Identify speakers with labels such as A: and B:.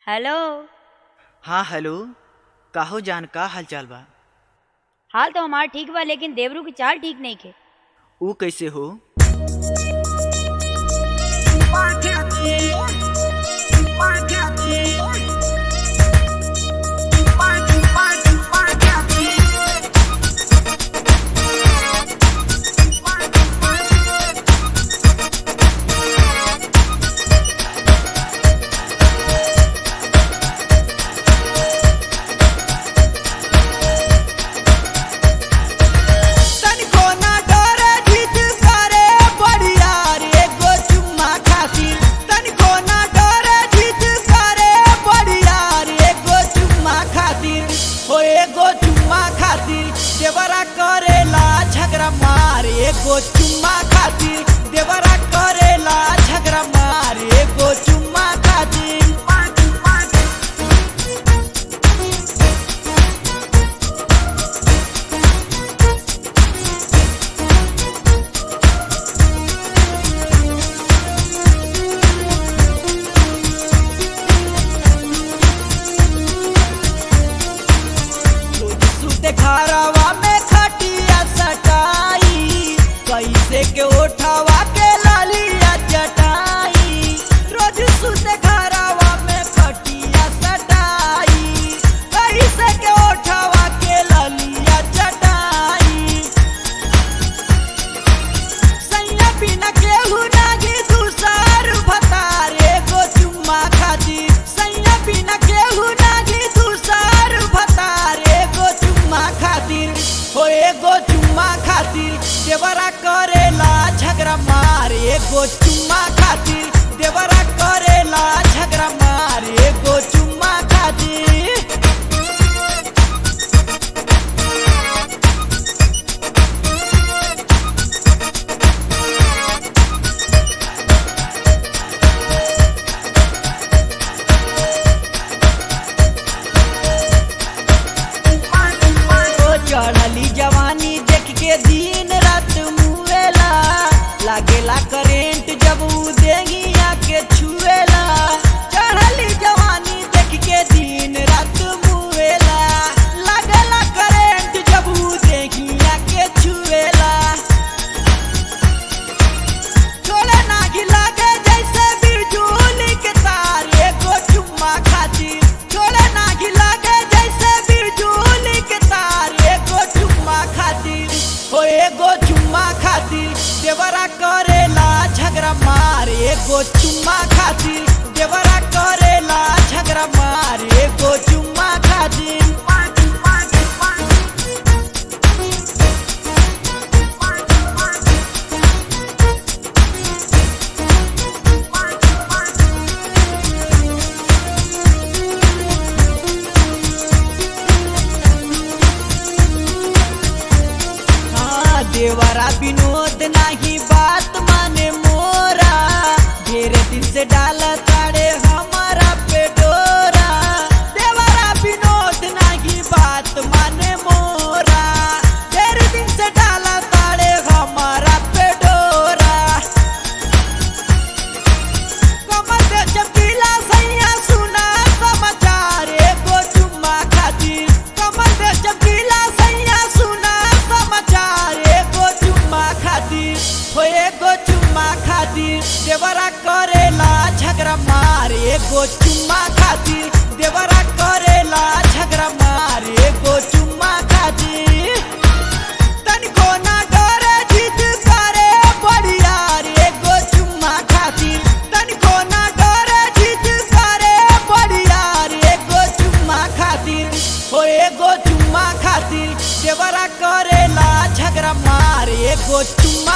A: Hello.
B: हाँ hello. काहो जान, का हाल चाल बा?
A: हाल तो हमार ठीक बा, लेकिन देवरू की चाल ठीक नहीं के।
B: ऊ कैसे हो?
C: देवरा करेला झगड़ा मार एगो चुम्मा खातिर, देवरा करेला झगड़ा मार एगो चुम्मा खातिर। सुते घरवा में खटिया सटाई, कैसे के उठावा के लालिया चटाई। रोज सुते घरवा में खटिया सटाई, कैसे के उठावा के लालिया चटाई। सैया बिना केहू नागी दूसर भतारे गो चुम्मा खातिर, सैया बिना केहू नागी दूसर भतारे गो चुम्मा खातिर। हो एगो चुम्मा खातिर देवरा करेला झगड़ा मार एगो चुम्मा खातिर, देवरा करेला झगड़ा मार एगो चुम्मा खातिर। चढ़ली जवानी देख के दिन रात मुएला, लागेला करेंट जब उ देहिया के छुएला। चढ़ली जवानी देख के दिन रात मुएला, लागेला करेंट जब उ देहिया के छुएला। छोड़े नागी लागे जैसे बिजली के तार एगो चुम्मा खातिर, छोड़े नागी लागे जैसे बिजली के तार एगो चुम्मा खातिर। हो एगो चुम्मा खातिर देवरा करेला झगड़ा मार एगो चुम्मा खातिर, देवरा करेला झगड़ा मार एगो चुम्मा खातिर। देवरा विनोद नाही बात माने मोरा, ढेरे दिन से डाल ताड़े हमारा पे डोरा। देवरा विनोद नाही बात माने मोरा, ढेरे दिन से डाल ताड़े हमारा पे डोरा। कमर पे चपीला सैया सुना समाचार एगो चुम्मा खातिर, कमर पे चपीला सैया सुना समाचार एगो चुम्मा खातिर। हो एगो चुम्मा खातिर देवरा करेला झगड़ा मार एगो चुम्मा खातिर, देवरा करेला झगड़ा मार एगो चुम्मा खातिर। तनिको ना डरे जिद करे बड़ियार एगो चुम्मा खातिर, तनिको ना डरे जिद करे बड़ियार एगो चुम्मा खातिर। हो एगो चुम्मा खातिर देवरा करेला झगड़ा मार एगो चुम्मा